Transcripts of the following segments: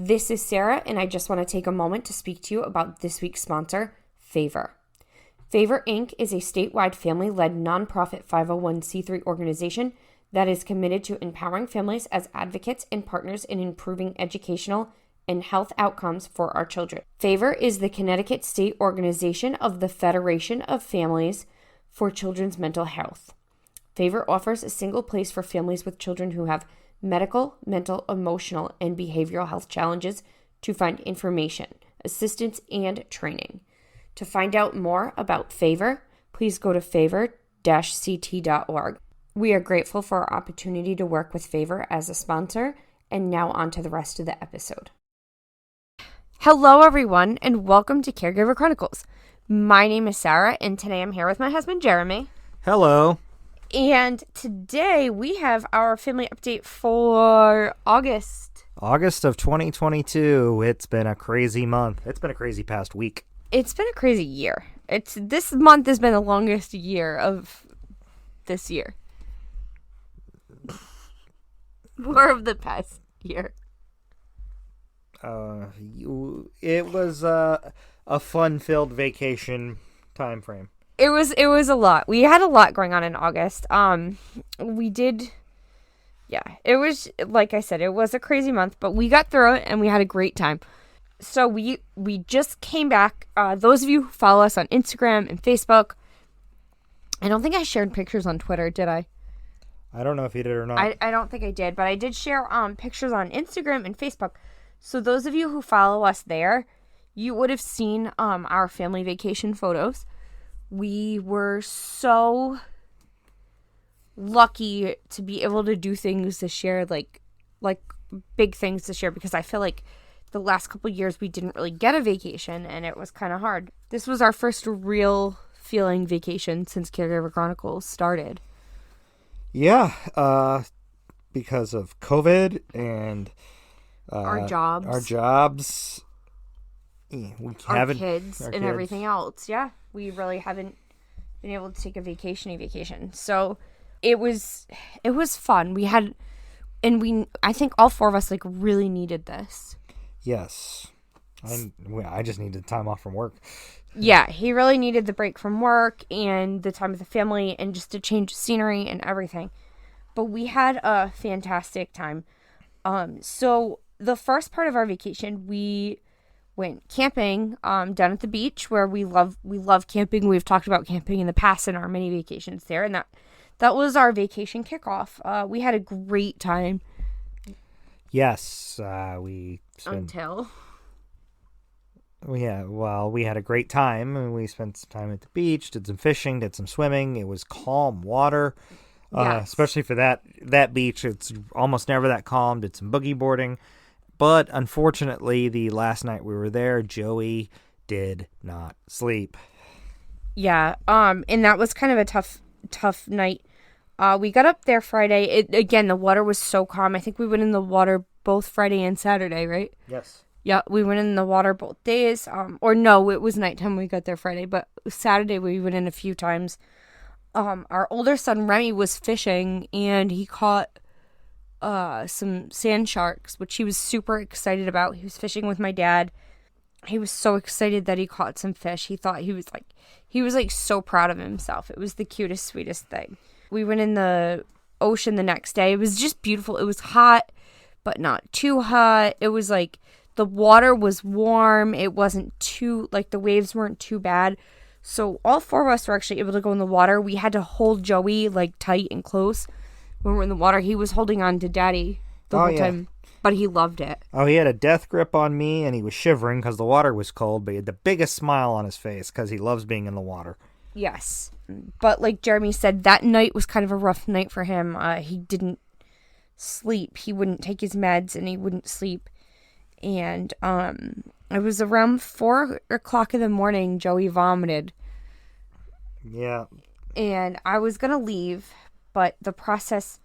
This is Sarah, and I just want to take a moment to speak to you about this week's sponsor, Favor. Favor, Inc. is a statewide family-led nonprofit 501c3 organization that is committed to empowering families as advocates and partners in improving educational and health outcomes for our children. Favor is the Connecticut state organization of the Federation of Families for Children's Mental Health. Favor offers a single place for families with children who have medical, mental, emotional, and behavioral health challenges to find information, assistance, and training. To find out more about Favor, please go to favor-ct.org. We are grateful for our opportunity to work with Favor as a sponsor, and now on to the rest of the episode. Hello, everyone, and welcome to Caregiver Chronicles. My name is Sarah, and today I'm here with my husband, Jeremy. Hello. And today we have our family update for August. August of 2022. It's been a crazy month. It's been a crazy past week. It's been a crazy year. This month has been the longest year of this year. Or of the past year. It was a fun-filled vacation time frame. It was a lot. We had a lot going on in August. It was, like I said, it was a crazy month, but we got through it and we had a great time. So we just came back. Those of you who follow us on Instagram and Facebook, I don't think I shared pictures on Twitter, did I? I don't know if you did or not. I don't think I did, but I did share pictures on Instagram and Facebook. So those of you who follow us there, you would have seen our family vacation photos. We were so lucky to be able to do things this year, like big things this year, because I feel like the last couple years we didn't really get a vacation and it was kind of hard. This was our first real feeling vacation since Caregiver Chronicles started. Yeah, because of COVID and our jobs. Our kids and everything else. Yeah, we really haven't been able to take a vacation. So it was fun. I think all four of us really needed this. Yes. I just needed time off from work. Yeah, he really needed the break from work and the time with the family and just to change scenery and everything. But we had a fantastic time. So the first part of our vacation, we went camping down at the beach, where we love camping. We've talked about camping in the past in our mini vacations there, and that was our vacation kickoff. We had a great time. Yes, we had a great time, and we spent some time at the beach, did some fishing, did some swimming. It was calm water, yes. Especially for that beach. It's almost never that calm. Did some boogie boarding. But unfortunately, the last night we were there, Joey did not sleep. Yeah, and that was kind of a tough night. We got up there Friday. Again, the water was so calm. I think we went in the water both Friday and Saturday, right? Yes. Yeah, we went in the water both days. Or no, it was nighttime when we got there Friday, but Saturday we went in a few times. Our older son Remy was fishing, and he caught some sand sharks, which he was super excited about. He was fishing with my dad. He was so excited that he caught some fish. He thought he was so proud of himself. It was the cutest, sweetest thing. We went in the ocean the next day. It was just beautiful. It was hot, but not too hot. It was the water was warm. It wasn't too, the waves weren't too bad. So all four of us were actually able to go in the water. We had to hold Joey tight and close when we were in the water. He was holding on to Daddy the whole time, but he loved it. Oh, he had a death grip on me, and he was shivering because the water was cold, but he had the biggest smile on his face because he loves being in the water. Yes, but like Jeremy said, that night was kind of a rough night for him. He didn't sleep. He wouldn't take his meds, and he wouldn't sleep. And it was around 4 o'clock in the morning, Joey vomited. Yeah. And I was going to leave, but the process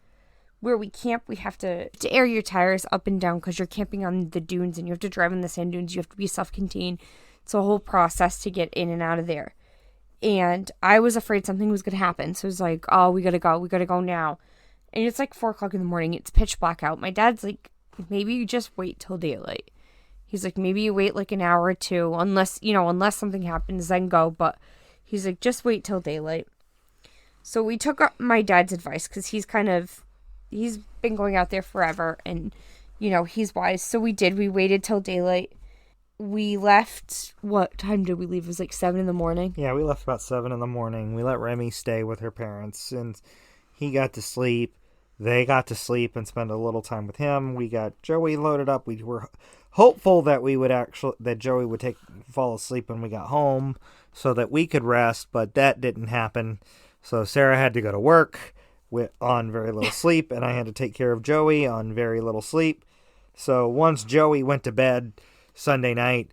where we camp, we have to air your tires up and down because you're camping on the dunes and you have to drive in the sand dunes. You have to be self-contained. It's a whole process to get in and out of there. And I was afraid something was going to happen. So it was like, oh, we got to go. We got to go now. And it's 4 o'clock in the morning. It's pitch black out. My dad's like, maybe you just wait till daylight. He's like, maybe you wait like an hour or two, unless something happens, then go. But he's like, just wait till daylight. So we took up my dad's advice because he's been going out there forever and, he's wise. So we did. We waited till daylight. We left, what time did we leave? It was like 7 in the morning. Yeah, we left about 7 in the morning. We let Remy stay with her parents, and he got to sleep. They got to sleep and spend a little time with him. We got Joey loaded up. We were hopeful that that Joey would fall asleep when we got home so that we could rest, but that didn't happen. So Sarah had to go to work on very little sleep, and I had to take care of Joey on very little sleep. So once Joey went to bed Sunday night,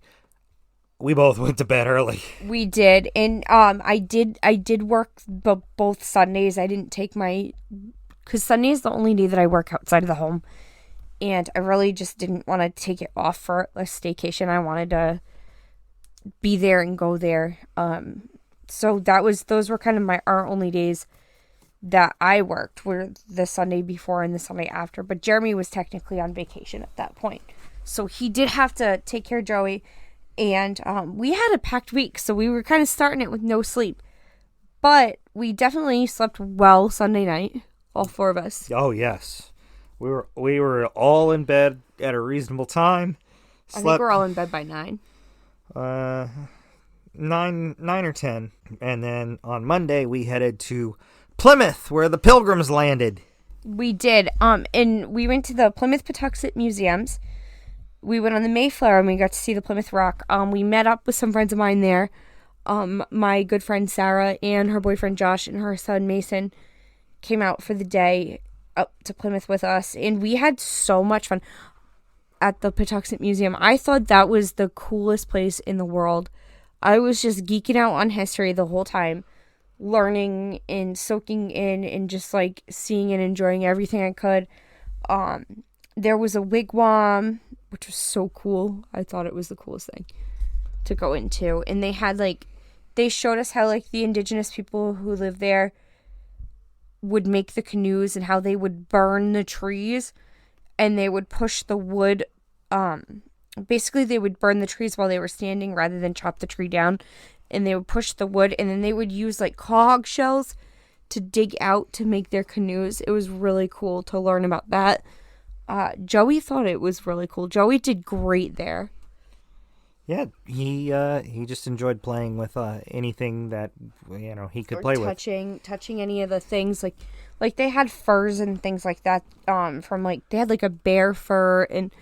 we both went to bed early. We did, and I did work both Sundays. I didn't take because Sunday is the only day that I work outside of the home, and I really just didn't want to take it off for a staycation. I wanted to be there and go there. So those were kind of our only days that I worked, were the Sunday before and the Sunday after. But Jeremy was technically on vacation at that point, so he did have to take care of Joey. And we had a packed week, so we were kind of starting it with no sleep. But we definitely slept well Sunday night, all 4 of us. Oh yes, we were all in bed at a reasonable time. I think we're all in bed by 9. 9 or 10, and then on Monday we headed to Plymouth, where the Pilgrims landed. We did. And we went to the Plymouth Patuxent Museums. We went on the Mayflower and we got to see the Plymouth Rock. We met up with some friends of mine there. My good friend Sarah and her boyfriend Josh and her son Mason came out for the day up to Plymouth with us, and we had so much fun at the Patuxent Museum. I thought that was the coolest place in the world. I was just geeking out on history the whole time, learning and soaking in and just like seeing and enjoying everything I could. There was a wigwam, which was so cool. I thought it was the coolest thing to go into. And they showed us how like the indigenous people who live there would make the canoes and how they would burn the trees and they would push the wood. Basically they would burn the trees while they were standing rather than chop the tree down, and they would push the wood, and then they would use like cog shells to dig out to make their canoes. It was really cool to learn about that. Joey thought it was really cool. Joey did great there. Yeah, he just enjoyed playing with anything that he could play with. Touching any of the things like they had furs and things like that. From like they had like a bear fur and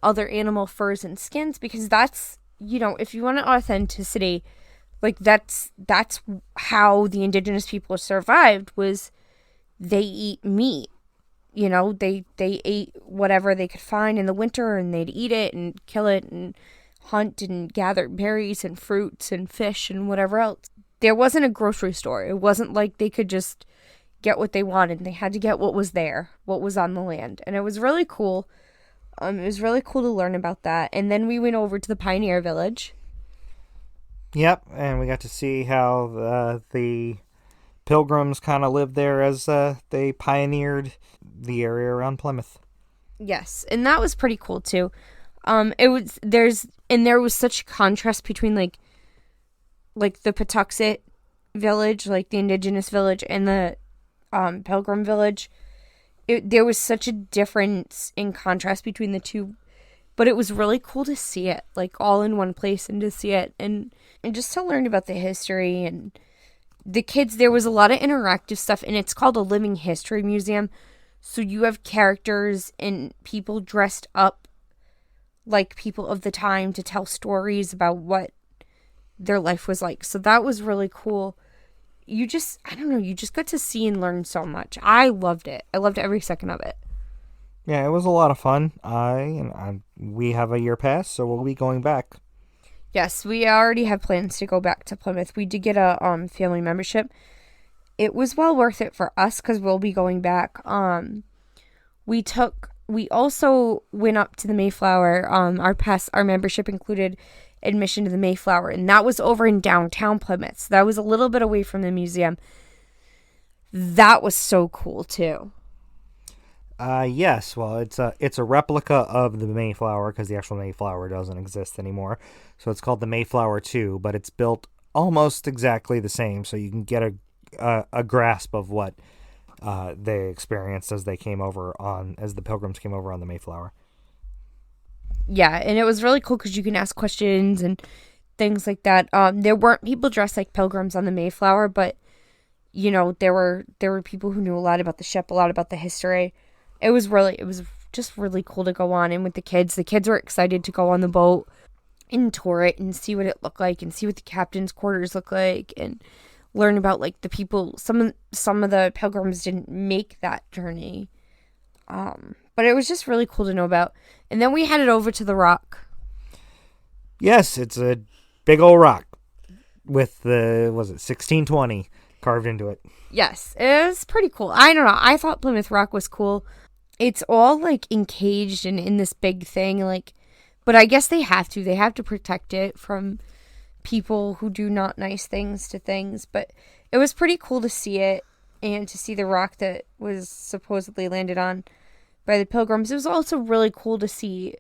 other animal furs and skins, because that's if you want authenticity, like that's how the indigenous people survived, was they eat meat. They ate whatever they could find in the winter, and they'd eat it and kill it and hunt and gather berries and fruits and fish and whatever else. There wasn't a grocery store. It wasn't like they could just get what they wanted. They had to get what was there, what was on the land. And it was really cool. It was really cool to learn about that. And then we went over to the Pioneer Village. Yep, and we got to see how the Pilgrims kind of lived there as they pioneered the area around Plymouth. Yes, and that was pretty cool too. There was such contrast between like the Patuxent village, like the indigenous village, and the Pilgrim village. There was such a difference in contrast between the two, but it was really cool to see it like all in one place, and to see it and just to learn about the history and the kids. There was a lot of interactive stuff, and it's called a living history museum. So you have characters and people dressed up like people of the time to tell stories about what their life was like. So that was really cool. You just got to see and learn so much. I loved it. I loved every second of it. Yeah, it was a lot of fun. We have a year pass, so we'll be going back. Yes, we already have plans to go back to Plymouth. We did get a family membership. It was well worth it for us because we'll be going back. We also went up to the Mayflower. Our membership included admission to the Mayflower, and that was over in downtown Plymouth. So that was a little bit away from the museum. That was so cool too. Yes. Well, it's a replica of the Mayflower because the actual Mayflower doesn't exist anymore. So it's called the Mayflower 2, but it's built almost exactly the same, so you can get a grasp of what they experienced as the Pilgrims came over on the Mayflower. Yeah, and it was really cool because you can ask questions and things like that. There weren't people dressed like pilgrims on the Mayflower, but there were people who knew a lot about the ship, a lot about the history. It was just really cool to go on. And with the kids were excited to go on the boat and tour it and see what it looked like and see what the captain's quarters look like and learn about like the people. Some of the pilgrims didn't make that journey, but it was just really cool to know about. And then we headed over to the Rock. Yes, it's a big old rock with the 1620 carved into it. Yes, it was pretty cool. I don't know. I thought Plymouth Rock was cool. It's all like encaged and in this big thing, like, but I guess they have to. They have to protect it from people who do not nice things to things. But it was pretty cool to see it and to see the rock that was supposedly landed on by the Pilgrims. It was also really cool to see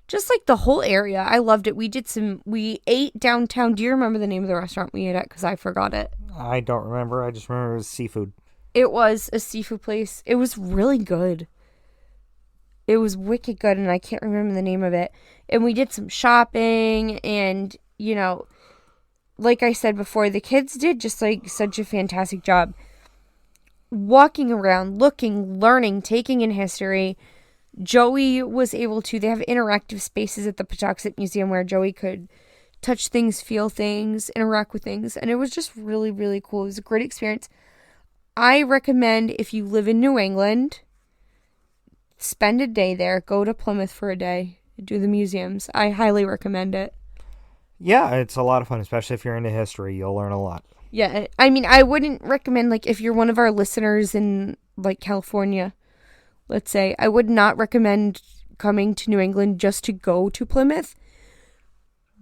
just like the whole area. I loved it. We ate downtown. Do you remember the name of the restaurant we ate at? Because I forgot it. I don't remember. I just remember it was seafood. It was a seafood place. It was really good. It was wicked good, and I can't remember the name of it. And we did some shopping, and, like I said before, the kids did just, like, such a fantastic job. Walking around, looking, learning, taking in history. Joey was able to, they have interactive spaces at the Patuxent Museum where Joey could touch things, feel things, interact with things, and it was just really, really cool. It was a great experience. I recommend if you live in New England, spend a day there, go to Plymouth for a day, do the museums. I highly recommend it. Yeah, it's a lot of fun, especially if you're into history. You'll learn a lot. Yeah, I mean, I wouldn't recommend, like, if you're one of our listeners in, like, California, let's say, I would not recommend coming to New England just to go to Plymouth,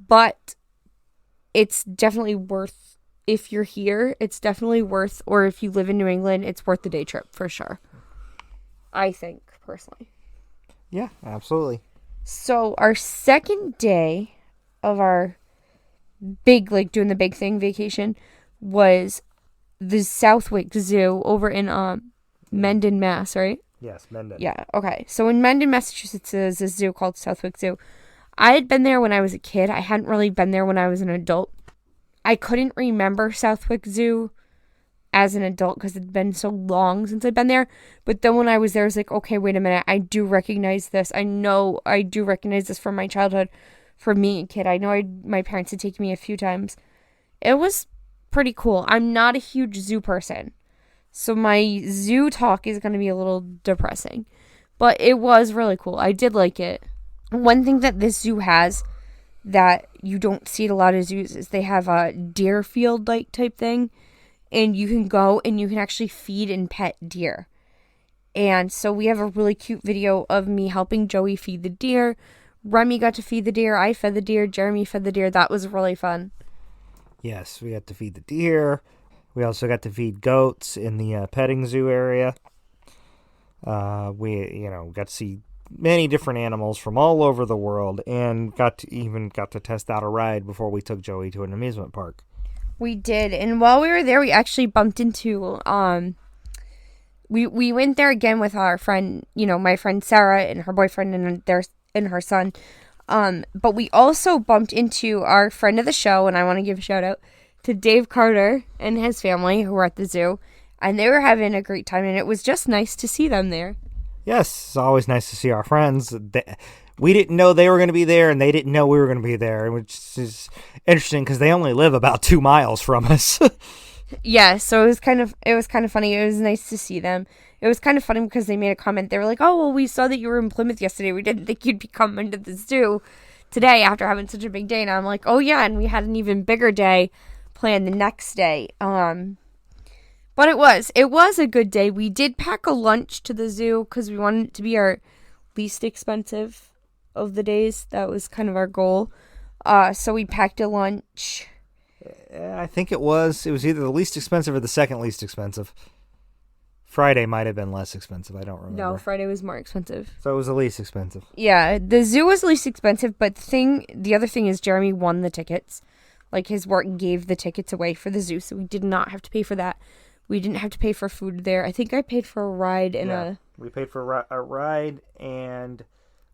but it's definitely worth, if you're here, it's definitely worth, or if you live in New England, it's worth the day trip, for sure. I think, personally. Yeah, absolutely. So our second day of our big, like, doing the big thing vacation was the Southwick Zoo over in Mendon, Mass, right? Yes, Mendon. Yeah, okay. So in Mendon, Massachusetts, there's a zoo called Southwick Zoo. I had been there when I was a kid. I hadn't really been there when I was an adult. I couldn't remember Southwick Zoo as an adult because it'd been so long since I'd been there. But then when I was there, I was like, okay, wait a minute. I do recognize this. I know I do recognize this from my childhood, from me a kid. I know my parents had taken me a few times. It was pretty cool. I'm not a huge zoo person, so my zoo talk is going to be a little depressing. But it was really cool. I did like it. One thing that this zoo has that you don't see at a lot of zoos is they have a deer field-like type thing. And you can go and you can actually feed and pet deer. And so we have a really cute video of me helping Joey feed the deer. Remy got to feed the deer. I fed the deer. Jeremy fed the deer. That was really fun. Yes, we got to feed the deer. We also got to feed goats in the petting zoo area. We got to see many different animals from all over the world and got to test out a ride before we took Joey to an amusement park. We did. And while we were there, we actually bumped into, we went there again with our friend, my friend Sarah and her boyfriend and her son. But we also bumped into our friend of the show, and I want to give a shout out to Dave Carter and his family who were at the zoo. And they were having a great time, and it was just nice to see them there. Yes, it's always nice to see our friends. We didn't know they were going to be there, and they didn't know we were going to be there, which is interesting because they only live about 2 miles from us. Yeah, so it was kind of funny. It was nice to see them. It was kind of funny because they made a comment. They were like, "Oh, well, we saw that you were in Plymouth yesterday. We didn't think you'd be coming to the zoo today after having such a big day." And I'm like, "Oh yeah," and we had an even bigger day planned the next day. But it was a good day. We did pack a lunch to the zoo because we wanted it to be our least expensive of the days. That was kind of our goal. So we packed a lunch. I think it was either the least expensive or the second least expensive Friday might have been less expensive. I don't remember. No, Friday was more expensive. So it was the least expensive. Yeah, the zoo was least expensive, but the other thing is Jeremy won the tickets. Like, his work gave the tickets away for the zoo, so we did not have to pay for that. We didn't have to pay for food there. I think I paid for a ride and we paid for a ride and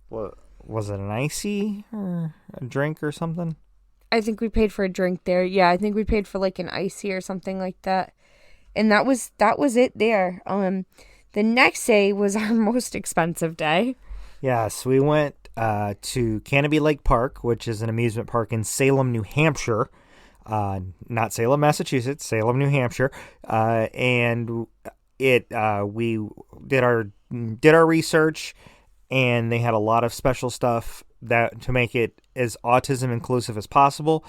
what was it, an icy or a drink or something? I think we paid for a drink there. Yeah, I think we paid for like an icy or something like that. And that was it there. The next day was our most expensive day. Yes, we went to Canobie Lake Park, which is an amusement park in Salem, New Hampshire. Not Salem, Massachusetts, Salem, New Hampshire. And we did our research, and they had a lot of special stuff that to make it as autism inclusive as possible.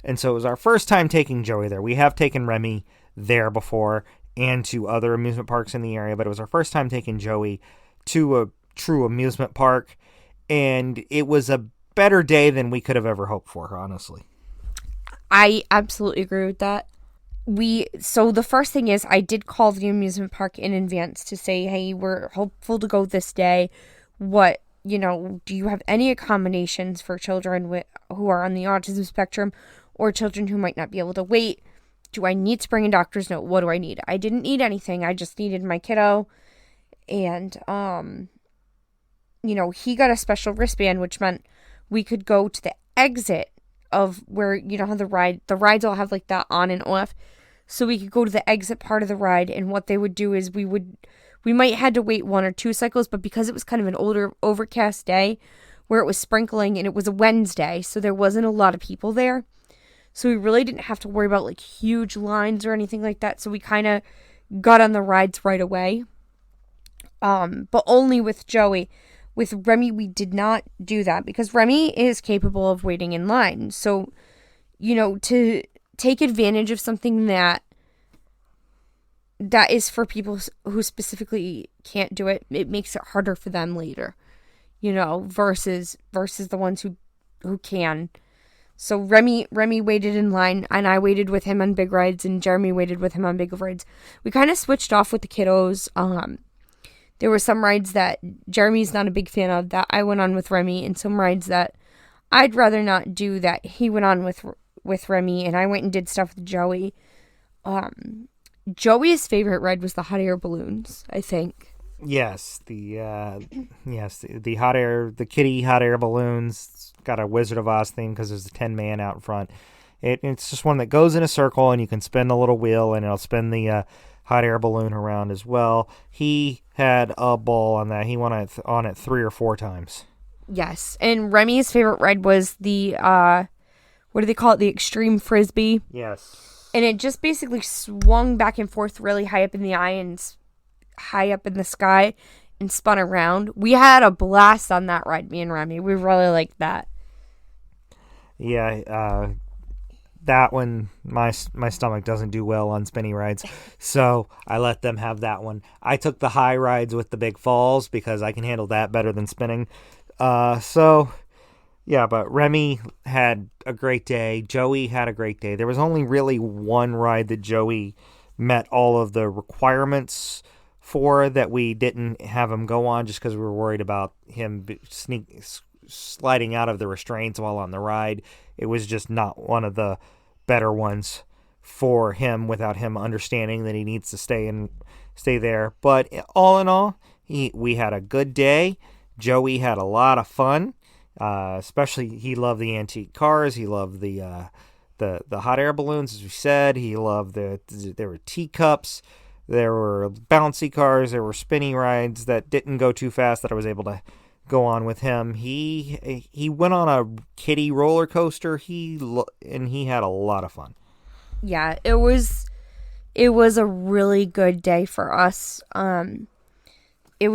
And so it was our first time taking Joey there. We have taken Remy there before and to other amusement parks in the area, but it was our first time taking Joey to a true amusement park, and it was a better day than we could have ever hoped for, honestly. I absolutely agree with that. So the first thing is I did call the amusement park in advance to say, hey, we're hopeful to go this day. What, do you have any accommodations for children who are on the autism spectrum or children who might not be able to wait? Do I need to bring a doctor's note? What do I need? I didn't need anything. I just needed my kiddo. And, he got a special wristband, which meant we could go to the exit of where, how the rides all have like that on and off. So we could go to the exit part of the ride. And what they would do is we might had to wait 1 or 2 cycles, but because it was kind of an overcast day where it was sprinkling and it was a Wednesday, so there wasn't a lot of people there. So we really didn't have to worry about like huge lines or anything like that. So we kind of got on the rides right away. But only with Joey. With Remy, we did not do that because Remy is capable of waiting in line. So, to take advantage of something that is for people who specifically can't do it, it makes it harder for them later, versus the ones who can. So Remy waited in line, and I waited with him on big rides, and Jeremy waited with him on big rides. We kind of switched off with the kiddos. There were some rides that Jeremy's not a big fan of that I went on with Remy, and some rides that I'd rather not do that he went on with Remy, and I went and did stuff with Joey. Joey's favorite ride was the hot air balloons, I think. Yes, the hot air, the kitty hot air balloons. It's got a Wizard of Oz theme because there's a 10-man out in front. It's just one that goes in a circle, and you can spin the little wheel, and it'll spin the hot air balloon around as well. He had a ball on that. He went on it 3 or 4 times. Yes, and Remy's favorite ride was the what do they call it? The extreme frisbee. Yes. And it just basically swung back and forth really high up in the eye and high up in the sky and spun around. We had a blast on that ride, me and Remy. We really liked that. Yeah, that one, my stomach doesn't do well on spinny rides, so I let them have that one. I took the high rides with the big falls because I can handle that better than spinning. But Remy had a great day. Joey had a great day. There was only really one ride that Joey met all of the requirements for that we didn't have him go on just because we were worried about him sliding out of the restraints while on the ride. It was just not one of the better ones for him without him understanding that he needs to stay there. But all in all, we had a good day. Joey had a lot of fun. Especially he loved the antique cars. He loved the hot air balloons, as we said. He loved there were teacups. There were bouncy cars. There were spinny rides that didn't go too fast that I was able to go on with him. He went on a kiddie roller coaster. And he had a lot of fun. Yeah, it was a really good day for us. It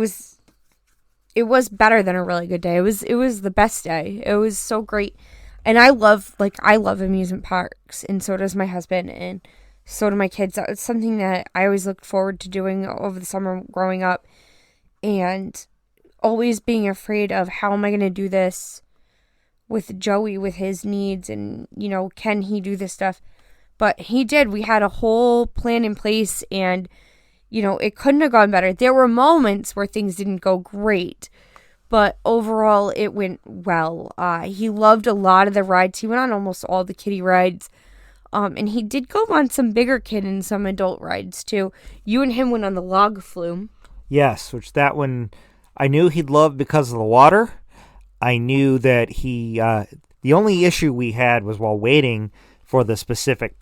was better than a really good day. It was the best day. It was so great. And I love amusement parks, and so does my husband, and so do my kids. It's something that I always looked forward to doing over the summer growing up, and always being afraid of how am I going to do this with Joey with his needs, and can he do this stuff? But he did. We had a whole plan in place, and it couldn't have gone better. There were moments where things didn't go great, but overall it went well. He loved a lot of the rides. He went on almost all the kiddie rides. And he did go on some bigger kid and some adult rides too. You and him went on the log flume. Yes, which that one I knew he'd love because of the water. I knew that the only issue we had was while waiting for the specific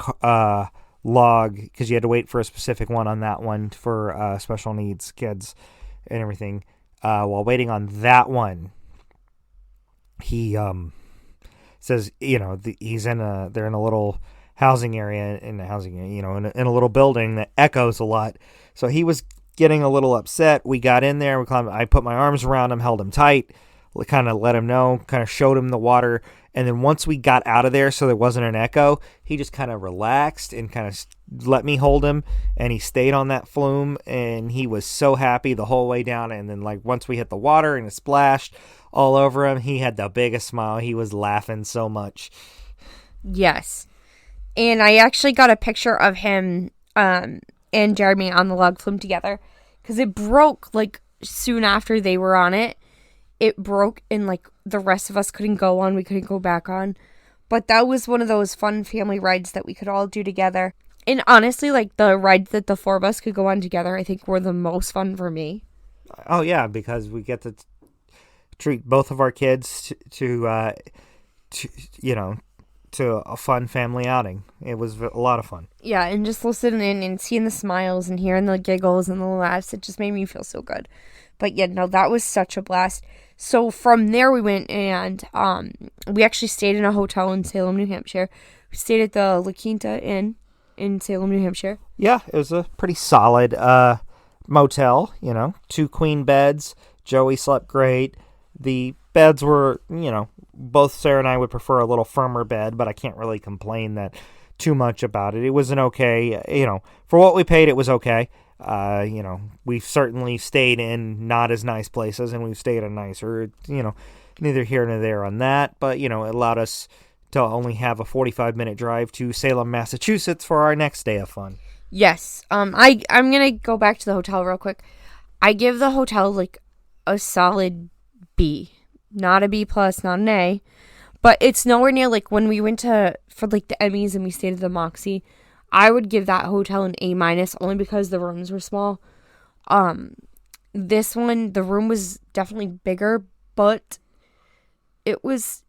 log, because you had to wait for a specific one on that one for special needs kids and everything. While waiting on that one, he says, he's they're in a little housing area, in a little building that echoes a lot. So he was getting a little upset. We got in there. I put my arms around him, held him tight, kind of let him know, kind of showed him the water. And then once we got out of there, so there wasn't an echo, he just kind of relaxed and kind of let me hold him. And he stayed on that flume, and he was so happy the whole way down. And then once we hit the water and it splashed all over him, he had the biggest smile. He was laughing so much. Yes. And I actually got a picture of him and Jeremy on the log flume together, because it broke soon after they were on it. It broke, and the rest of us couldn't go on. We couldn't go back on. But that was one of those fun family rides that we could all do together. And honestly, the rides that the four of us could go on together, I think were the most fun for me. Oh yeah, because we get to treat both of our kids to a fun family outing. It was a lot of fun. Yeah, and just listening and seeing the smiles and hearing the giggles and the laughs, it just made me feel so good. But yeah, no, that was such a blast. So from there we went and we actually stayed in a hotel in Salem, New Hampshire. We stayed at the La Quinta Inn in Salem, New Hampshire. Yeah, it was a pretty solid motel, 2 queen beds. Joey slept great. The beds were, both Sarah and I would prefer a little firmer bed, but I can't really complain that too much about it. It was an okay, for what we paid, it was okay. We've certainly stayed in not as nice places, and we've stayed in nicer, neither here nor there on that, but, it allowed us to only have a 45-minute drive to Salem, Massachusetts for our next day of fun. Yes. I'm going to go back to the hotel real quick. I give the hotel, a solid B. Not a B+, not an A. But it's nowhere near, when we went for the Emmys and we stayed at the Moxie. I would give that hotel an A- only because the rooms were small. This one, the room was definitely bigger, but it was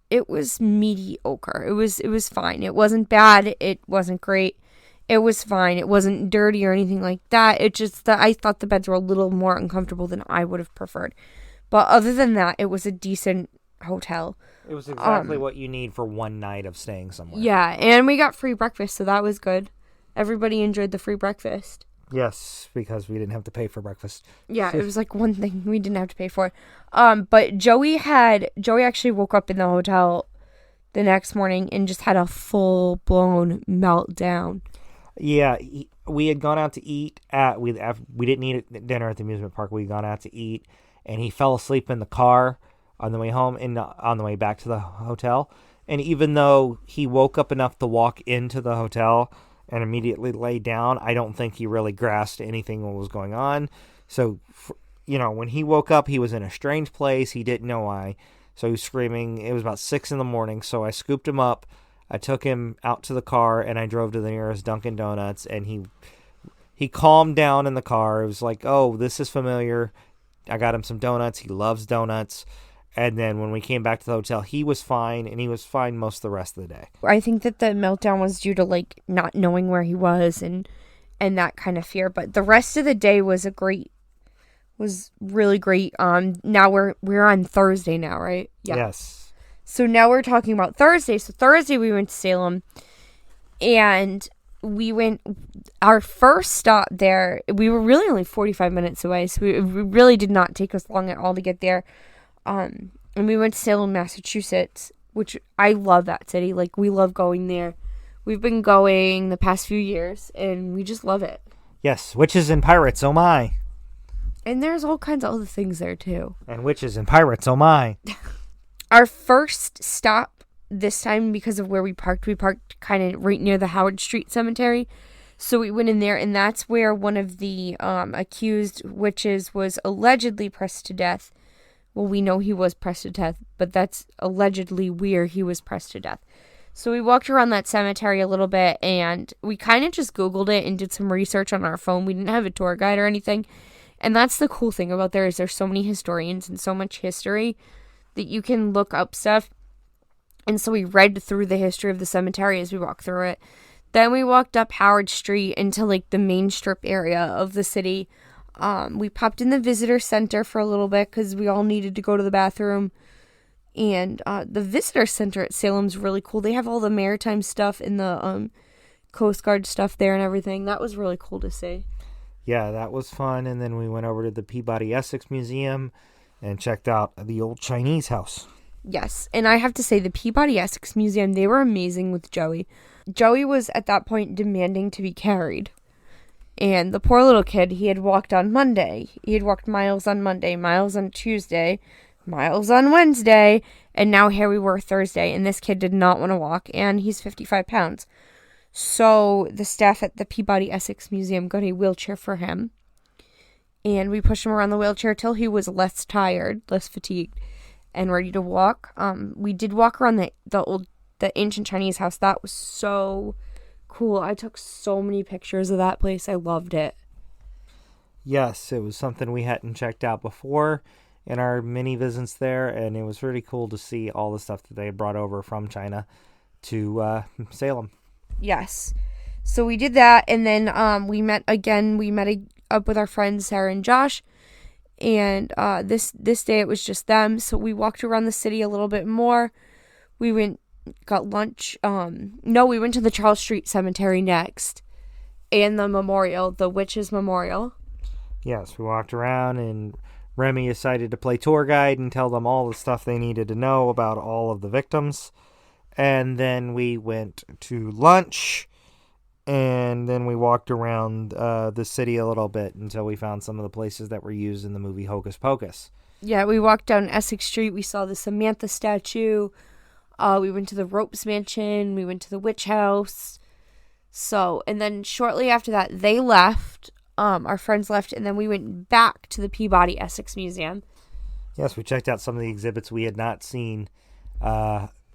mediocre. It was fine. It wasn't bad. It wasn't great. It was fine. It wasn't dirty or anything like that. It just that I thought the beds were a little more uncomfortable than I would have preferred. But other than that, it was a decent hotel. It was exactly what you need for one night of staying somewhere. Yeah, and we got free breakfast, so that was good. Everybody enjoyed the free breakfast. Yes, because we didn't have to pay for breakfast. Yeah, it was one thing we didn't have to pay for. But Joey actually woke up in the hotel the next morning and just had a full-blown meltdown. Yeah, we had gone out to eat we didn't eat dinner at the amusement park. We had gone out to eat, and he fell asleep in the car on the way home and on the way back to the hotel. And even though he woke up enough to walk into the hotel and immediately lay down, I don't think he really grasped anything what was going on. So, when he woke up, he was in a strange place. He didn't know why. So he was screaming. It was about 6 a.m. So I scooped him up. I took him out to the car, and I drove to the nearest Dunkin' Donuts, and he calmed down in the car. It was like, oh, this is familiar. I got him some donuts. He loves donuts. And then when we came back to the hotel, he was fine, and he was fine most of the rest of the day. I think that the meltdown was due to not knowing where he was and that kind of fear. But the rest of the day was really great. Now we're on Thursday now, right? Yeah. Yes. So now we're talking about Thursday. So Thursday we went to Salem, and we went, our first stop there, we were really only 45 minutes away, so it really did not take us long at all to get there. And we went to Salem, Massachusetts, which I love that city. We love going there. We've been going the past few years, and we just love it. Yes, witches and pirates, oh my. And there's all kinds of other things there, too. And witches and pirates, oh my. Our first stop this time, because of where we parked kind of right near the Howard Street Cemetery. So we went in there, and that's where one of the accused witches was allegedly pressed to death. Well, we know he was pressed to death, but that's allegedly where he was pressed to death. So we walked around that cemetery a little bit, and we kind of just Googled it and did some research on our phone. We didn't have a tour guide or anything. And that's the cool thing about there is there's so many historians and so much history that you can look up stuff. And so we read through the history of the cemetery as we walked through it. Then we walked up Howard Street into like the main strip area of the city. We popped in the visitor center for a little bit because we all needed to go to the bathroom. And the visitor center at Salem's really cool. They have all the maritime stuff and the Coast Guard stuff there and everything. That was really cool to see. Yeah, that was fun. And then we went over to the Peabody Essex Museum and checked out the old Chinese house. Yes, and I have to say the Peabody Essex Museum, they were amazing with Joey. Joey was at that point demanding to be carried. And the poor little kid, he had walked on Monday. He had walked miles on Monday, miles on Tuesday, miles on Wednesday, and now here we were Thursday, and this kid did not want to walk, and he's 55 pounds. So the staff at the Peabody Essex Museum got a wheelchair for him, and we pushed him around the wheelchair till he was less tired, less fatigued, and ready to walk. We did walk around the ancient Chinese house. That was so cool. I took so many pictures of that place. I loved it. Yes, it was something we hadn't checked out before in our mini visits there, and it was really cool to see all the stuff that they brought over from China to Salem. Yes. So we did that, and then we met up with our friends Sarah and Josh, and this day it was just them. So we walked around the city a little bit more. We got lunch. We went to the Charles Street Cemetery next, and the Witches Memorial. Yes, we walked around, and Remy decided to play tour guide and tell them all the stuff they needed to know about all of the victims. And then we went to lunch, and then we walked around the city a little bit until we found some of the places that were used in the movie Hocus Pocus. Yeah, we walked down Essex Street. We saw the Samantha statue. We went to the Ropes Mansion. We went to the Witch House. So, and then shortly after that, they left. Our friends left, and then we went back to the Peabody Essex Museum. Yes, we checked out some of the exhibits we had not seen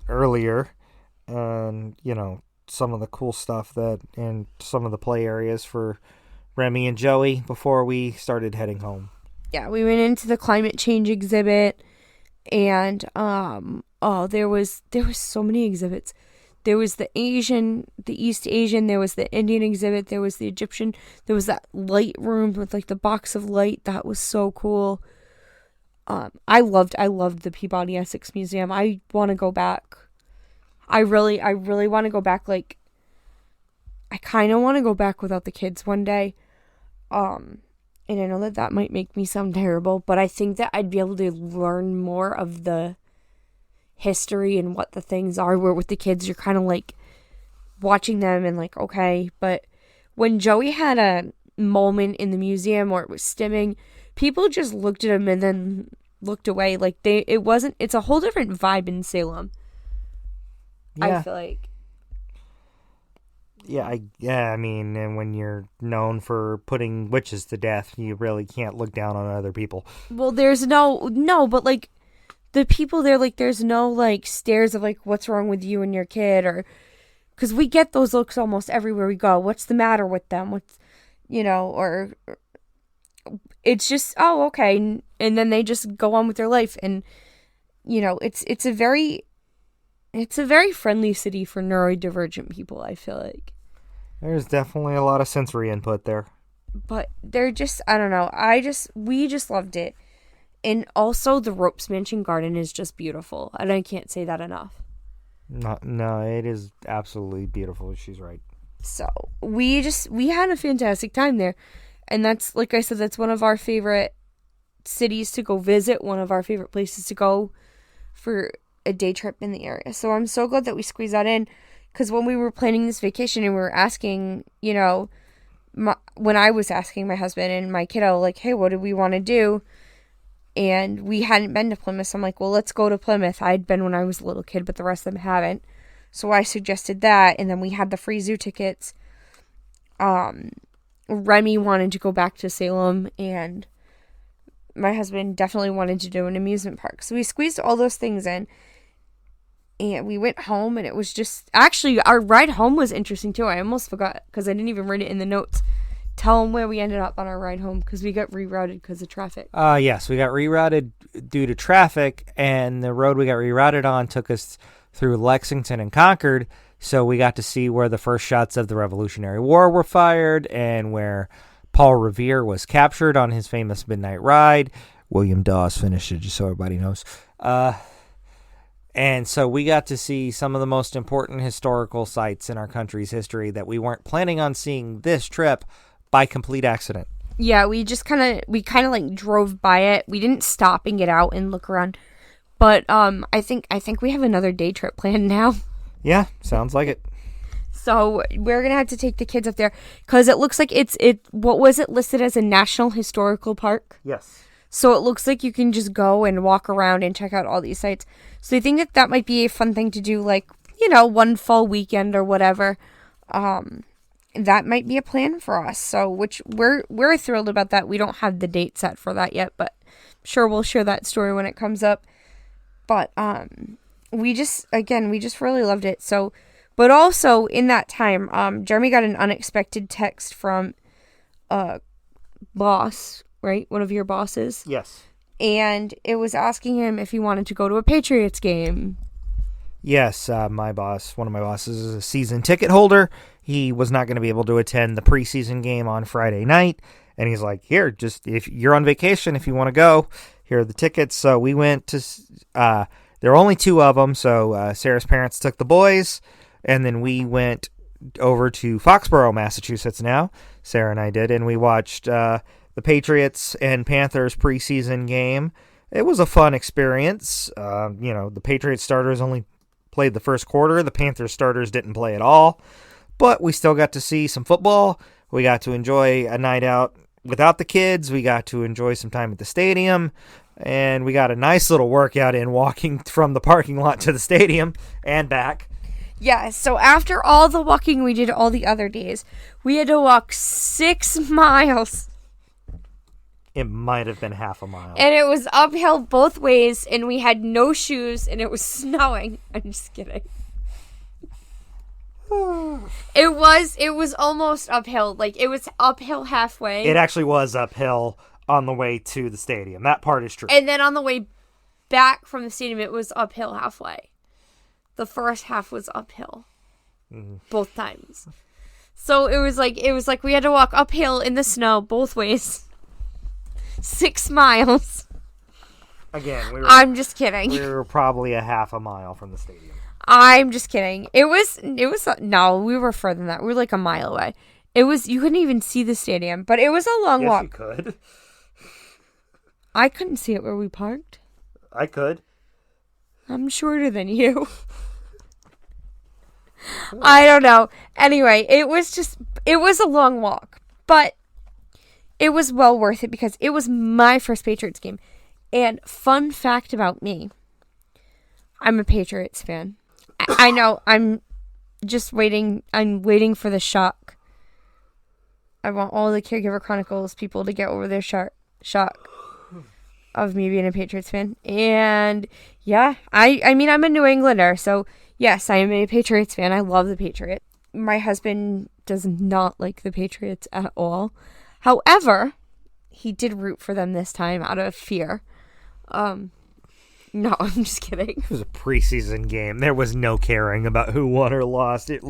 earlier, and some of the cool stuff and some of the play areas for Remy and Joey before we started heading home. Yeah, we went into the climate change exhibit, and there was so many exhibits. There was the East Asian, there was the Indian exhibit, there was the Egyptian, there was that light room with like the box of light. That was so cool. I loved the Peabody Essex Museum. I want to go back. I really want to go back. Like, I kind of want to go back without the kids one day. And I know that might make me sound terrible, but I think that I'd be able to learn more of the history and what the things are, where with the kids you're kind of like watching them and like, okay. But when Joey had a moment in the museum where it was stimming, people just looked at him and then looked away. Like it's a whole different vibe in Salem. Yeah. I feel like. Yeah, I mean, and when you're known for putting witches to death, you really can't look down on other people. Well, there's no, but like the people there, like there's no like stares of like what's wrong with you and your kid, or because we get those looks almost everywhere we go. What's the matter with them? What's or it's just, oh, okay, and then they just go on with their life, and it's a very friendly city for neurodivergent people. I feel like there's definitely a lot of sensory input there, but they're just, I don't know. We just loved it. And also the Ropes Mansion Garden is just beautiful. And I can't say that enough. No, it is absolutely beautiful. She's right. So we had a fantastic time there. And that's, like I said, that's one of our favorite cities to go visit. One of our favorite places to go for a day trip in the area. So I'm so glad that we squeezed that in. Because when we were planning this vacation and we were asking, when I was asking my husband and my kiddo, like, hey, what do we want to do? And we hadn't been to Plymouth, so I'm like, well, let's go to Plymouth. I'd been when I was a little kid, but the rest of them haven't. So I suggested that, and then we had the free zoo tickets. Remy wanted to go back to Salem, and my husband definitely wanted to do an amusement park. So we squeezed all those things in, and we went home, and it was just... Actually, our ride home was interesting, too. I almost forgot, because I didn't even write it in the notes. Tell them where we ended up on our ride home, because we got rerouted because of traffic. Yes, we got rerouted due to traffic, and the road we got rerouted on took us through Lexington and Concord, so we got to see where the first shots of the Revolutionary War were fired, and where Paul Revere was captured on his famous midnight ride. William Dawes finished it, just so everybody knows. And so we got to see some of the most important historical sites in our country's history that we weren't planning on seeing this trip by complete accident. Yeah, we kind of like drove by it. We didn't stop and get out and look around. But I think we have another day trip planned now. Yeah, sounds like it. So we're going to have to take the kids up there because it looks like what was it listed as a National Historical Park? Yes. So it looks like you can just go and walk around and check out all these sites. So I think that might be a fun thing to do, like, one fall weekend or whatever. That might be a plan for us. So which we're thrilled about that. We don't have the date set for that yet, but I'm sure we'll share that story when it comes up. But we just really loved it. So, but also in that time, Jeremy got an unexpected text from a boss, right? One of your bosses. Yes. And it was asking him if he wanted to go to a Patriots game. Yes, one of my bosses is a season ticket holder. He was not going to be able to attend the preseason game on Friday night. And he's like, here, just if you're on vacation, if you want to go, here are the tickets. So we went to, there were only two of them. So Sarah's parents took the boys. And then we went over to Foxborough, Massachusetts now. Sarah and I did. And we watched the Patriots and Panthers preseason game. It was a fun experience. The Patriots starters only played the first quarter. The Panthers starters didn't play at all. But we still got to see some football. We got to enjoy a night out without the kids. We got to enjoy some time at the stadium. And we got a nice little workout in walking from the parking lot to the stadium and back. Yeah, so after all the walking we did all the other days, we had to walk 6 miles. It might have been half a mile. And it was uphill both ways, and we had no shoes, and it was snowing. I'm just kidding. It was almost uphill. Like, it was uphill halfway. It actually was uphill on the way to the stadium. That part is true. And then on the way back from the stadium, it was uphill halfway. The first half was uphill. Both times. So it was like we had to walk uphill in the snow both ways. 6 miles. Again, I'm just kidding. We were probably a half a mile from the stadium. I'm just kidding. No, we were further than that. We were like a mile away. You couldn't even see the stadium, but it was a long walk. Yes, you could. I couldn't see it where we parked. I could. I'm shorter than you. I don't know. Anyway, it was a long walk, but it was well worth it because it was my first Patriots game. And fun fact about me, I'm a Patriots fan. I know, I'm just waiting. I'm waiting for the shock. I want all the Caregiver Chronicles people to get over their shock of me being a Patriots fan. And yeah, I mean, I'm a New Englander, so yes, I am a Patriots fan. I love the Patriots. My husband does not like the Patriots at all. However, he did root for them this time out of fear. No, I'm just kidding. It was a preseason game. There was no caring about who won or lost. It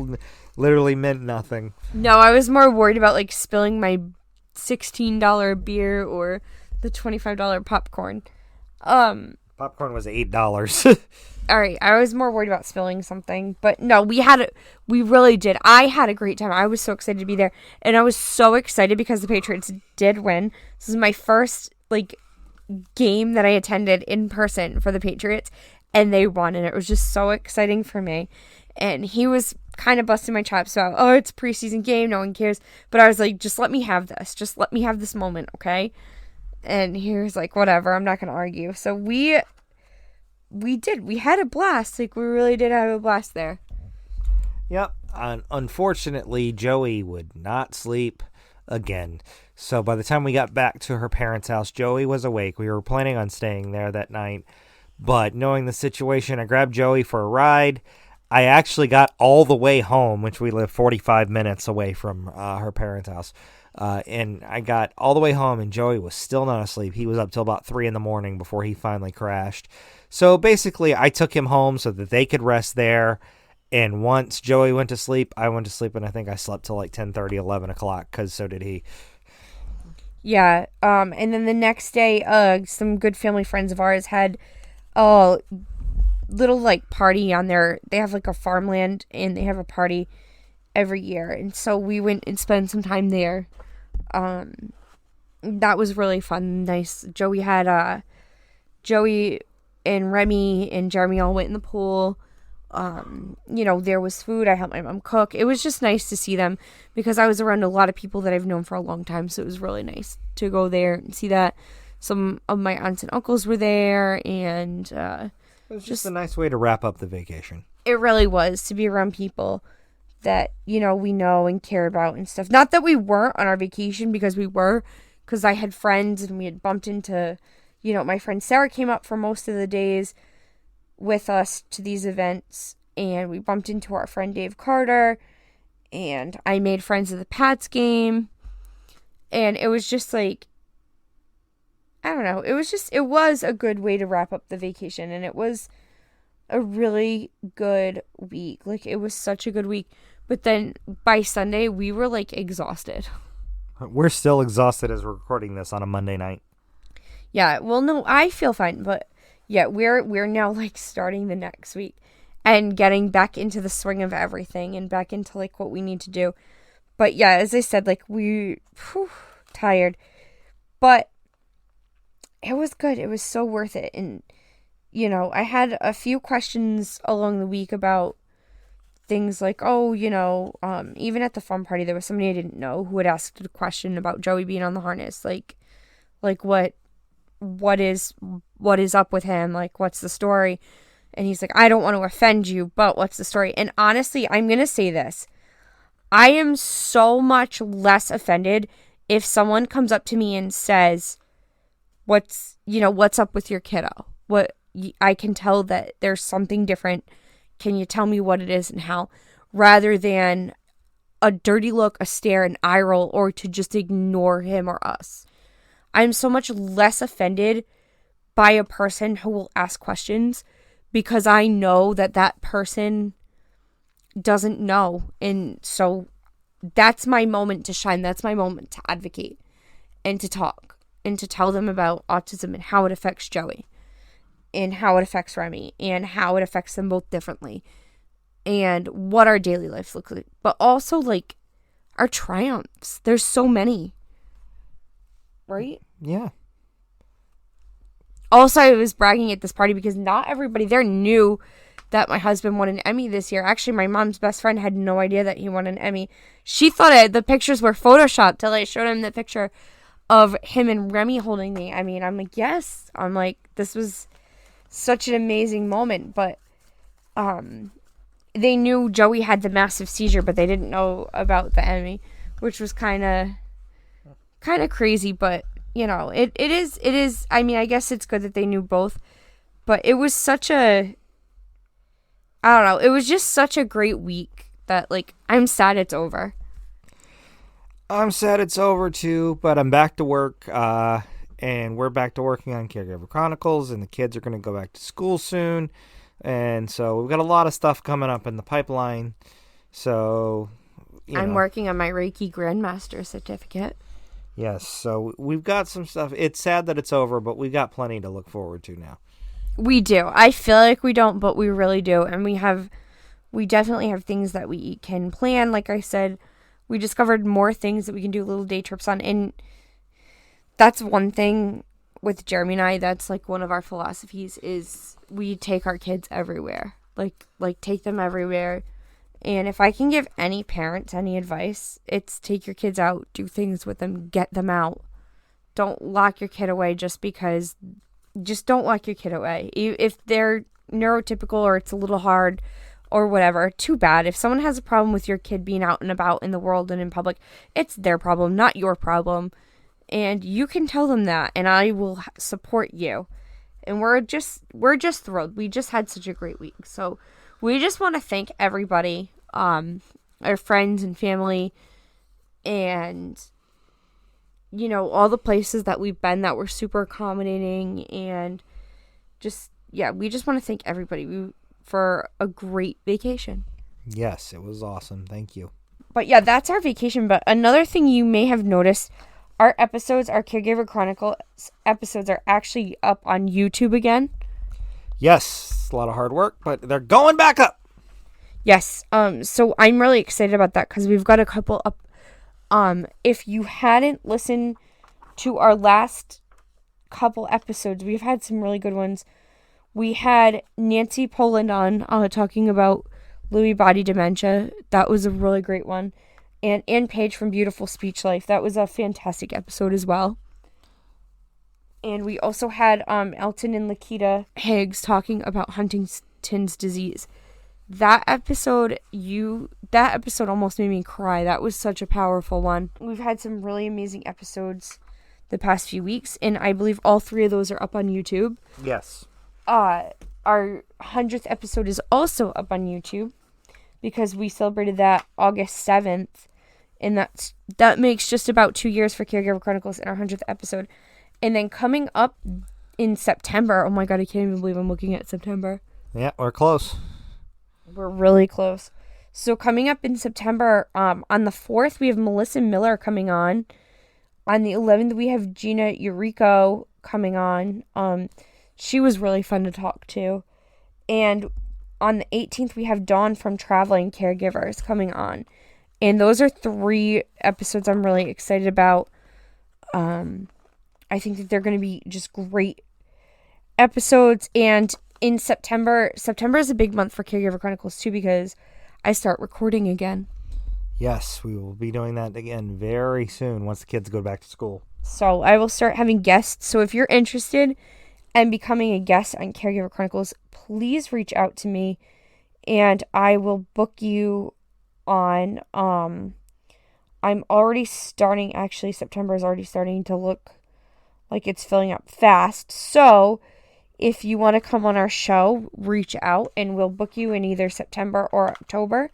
literally meant nothing. No, I was more worried about like spilling my $16 beer or the $25 popcorn. Popcorn was $8. All right, I was more worried about spilling something, but no, we really did. I had a great time. I was so excited to be there, and I was so excited because the Patriots did win. This is my first game that I attended in person for the Patriots, and they won, and it was just so exciting for me. And he was kind of busting my chops about, oh, it's a preseason game, no one cares. But I was like, just let me have this. Just let me have this moment, okay? And he was like, whatever, I'm not going to argue. So we had a blast. We really did have a blast there. Yep. Unfortunately, Joey would not sleep again. So by the time we got back to her parents' house, Joey was awake. We were planning on staying there that night. But knowing the situation, I grabbed Joey for a ride. I actually got all the way home, which we live 45 minutes away from her parents' house. And I got all the way home, and Joey was still not asleep. He was up till about 3 in the morning before he finally crashed. So basically, I took him home so that they could rest there. And once Joey went to sleep, I went to sleep, and I think I slept till like 10:30, 11 o'clock, because so did he. Yeah. And then the next day, some good family friends of ours had a little like party on their. They have like a farmland, and they have a party every year, and so we went and spent some time there. That was really fun, nice. Joey and Remy and Jeremy all went in the pool. There was food. I helped my mom cook. It was just nice to see them because I was around a lot of people that I've known for a long time, so it was really nice to go there and see that. Some of my aunts and uncles were there, and it was just a nice way to wrap up the vacation. It really was, to be around people that, we know and care about and stuff. Not that we weren't on our vacation, because we were, because I had friends and we had bumped into, my friend Sarah came up for most of the days with us to these events, and we bumped into our friend Dave Carter, and I made friends at the Pats game, and it was just like, I don't know, it was a good way to wrap up the vacation, and it was a really good week. Like, it was such a good week. But then by Sunday, we were like exhausted. We're still exhausted as we're recording this on a Monday night. Yeah, well, no, I feel fine, but yeah, we're now like starting the next week and getting back into the swing of everything and back into like what we need to do. But yeah, as I said, like tired, but it was good. It was so worth it. And I had a few questions along the week about things like, even at the fun party, there was somebody I didn't know who had asked a question about Joey being on the harness. Like what is up with him? Like, what's the story? And he's like, I don't want to offend you, but what's the story? And honestly, I'm going to say this. I am so much less offended if someone comes up to me and says, what's up with your kiddo? I can tell that there's something different. Can you tell me what it is and how? Rather than a dirty look, a stare, an eye roll, or to just ignore him or us. I'm so much less offended by a person who will ask questions because I know that person doesn't know. And so that's my moment to shine. That's my moment to advocate and to talk and to tell them about autism and how it affects Joey and how it affects Remy and how it affects them both differently and what our daily lives look like. But also, like, our triumphs. There's so many. Right? Yeah. Also, I was bragging at this party because not everybody there knew that my husband won an Emmy this year. Actually, my mom's best friend had no idea that he won an Emmy. She thought the pictures were photoshopped till I showed him the picture of him and Remy holding the Emmy. And I'm like, yes. I'm like, this was such an amazing moment. But they knew Joey had the massive seizure, but they didn't know about the Emmy, which was kind of crazy. But it is. I mean, I guess it's good that they knew both, but it was I don't know. It was just such a great week that, like, I'm sad it's over. I'm sad it's over too, but I'm back to work, and we're back to working on Caregiver Chronicles, and the kids are going to go back to school soon, and so we've got a lot of stuff coming up in the pipeline. So, I'm working on my Reiki Grandmaster certificate. Yes, so we've got some stuff. It's sad that it's over, but we've got plenty to look forward to now. We do. I feel like we don't, but we really do. And we definitely have things that we can plan. Like I said, we discovered more things that we can do little day trips on. And that's one thing with Jeremy and I, that's like one of our philosophies is we take our kids everywhere. Like take them everywhere. And if I can give any parents any advice, it's take your kids out, do things with them, get them out. Don't lock your kid away just don't lock your kid away. If they're neurotypical or it's a little hard or whatever, too bad. If someone has a problem with your kid being out and about in the world and in public, it's their problem, not your problem. And you can tell them that, and I will support you. And we're just thrilled. We just had such a great week. So we just want to thank everybody, our friends and family, and all the places that we've been that were super accommodating, and we just want to thank everybody for a great vacation. Yes, it was awesome. Thank you. But yeah, that's our vacation. But another thing you may have noticed, our Caregiver Chronicles episodes are actually up on YouTube again. Yes, it's a lot of hard work, but they're going back up. Yes. So I'm really excited about that because we've got a couple up. If you hadn't listened to our last couple episodes, we've had some really good ones. We had Nancy Poland on talking about Lewy body dementia. That was a really great one. And Ann Page from Beautiful Speech Life. That was a fantastic episode as well. And we also had Elton and Lakita Higgs talking about Huntington's disease. That episode almost made me cry. That was such a powerful one. We've had some really amazing episodes the past few weeks, and I believe all 3 of those are up on YouTube. Yes. Our 100th episode is also up on YouTube because we celebrated that August 7th, and that makes just about 2 years for Caregiver Chronicles and our 100th episode. And then coming up in September, oh my God, I can't even believe I'm looking at September. Yeah, we're close. We're really close. So coming up in September, on the 4th, we have Melissa Miller coming on. On the 11th, we have Gina Yuriko coming on. She was really fun to talk to. And on the 18th, we have Dawn from Traveling Caregivers coming on. And those are 3 episodes I'm really excited about. I think that they're going to be just great episodes. And in September is a big month for Caregiver Chronicles too because I start recording again. Yes, we will be doing that again very soon once the kids go back to school. So I will start having guests. So if you're interested in becoming a guest on Caregiver Chronicles, please reach out to me and I will book you on. I'm already starting, actually September is already starting to look like it's filling up fast. So if you want to come on our show, reach out and we'll book you in either September or October.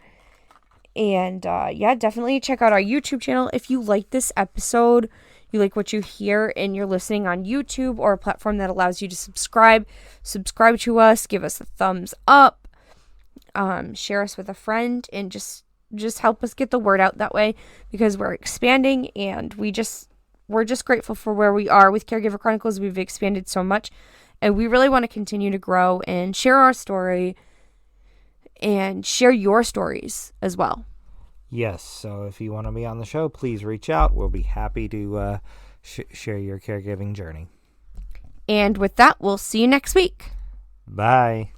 And definitely check out our YouTube channel. If you like this episode, you like what you hear, and you're listening on YouTube or a platform that allows you to subscribe to us, give us a thumbs up, share us with a friend, and just help us get the word out that way because we're expanding and we're just grateful for where we are with Caregiver Chronicles. We've expanded so much and we really want to continue to grow and share our story and share your stories as well. Yes, so if you want to be on the show, please reach out. We'll be happy to share your caregiving journey. And with that, we'll see you next week. Bye.